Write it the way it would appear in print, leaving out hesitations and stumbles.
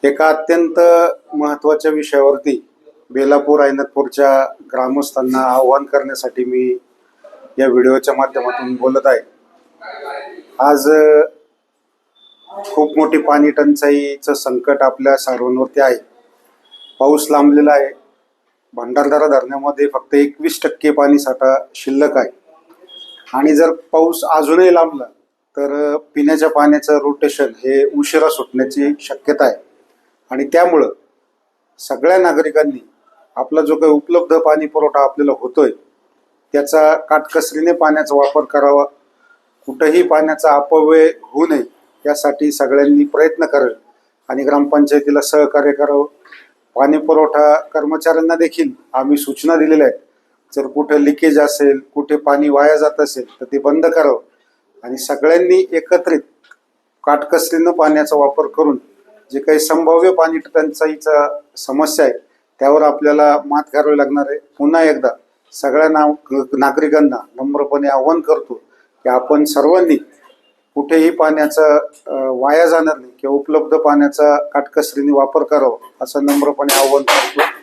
एका अत्यंत महत्त्वाच्या विषयावरती बेलापूर ऐनतपूरच्या ग्रामस्थांना आवाहन करण्यासाठी मी या व्हिडिओच्या माध्यमातून बोलत आहे। आज खूप मोठी पाणी टंचाईचं संकट आपल्या सर्वांवरती आहे। पाऊस लांबलेला आहे। भंडारदरा धरणामध्ये फक्त 21% पाणी साठा शिल्लक आहे आणि जर पाऊस अजूनही लांबला तर पिण्याच्या पाण्याचं रोटेशन हे उशिरा सुटण्याची शक्यता आहे आणि त्यामुळे सगळ्या नागरिकांनी आपला जो काही उपलब्ध पाणी पुरवठा आपल्याला होतोय त्याचा काटकसरीने पाण्याचा वापर करावा। कुठेही पाण्याचा अपव्यय होऊ नये यासाठी सगळ्यांनी प्रयत्न करावे आणि ग्रामपंचायतीला सहकार्य करावं। पाणी पुरवठा कर्मचाऱ्यांना देखील आम्ही सूचना दिलेल्या आहेत। जर कुठे लिकेज असेल, कुठे पाणी वाया जात असेल तर ते बंद करावं आणि सगळ्यांनी एकत्रित काटकसरीने पाण्याचा वापर करून जे काही संभाव्य पाणी टंचाईचा समस्या आहे त्यावर आपल्याला मात करावी लागणार आहे। पुन्हा एकदा सगळ्या नागरिकांना नम्रपणे आवाहन करतो की आपण सर्वांनी कुठेही पाण्याचा वाया जाणार नाही किंवा उपलब्ध पाण्याचा काटकसरीने वापर करावा असं नम्रपणे आवाहन करतो।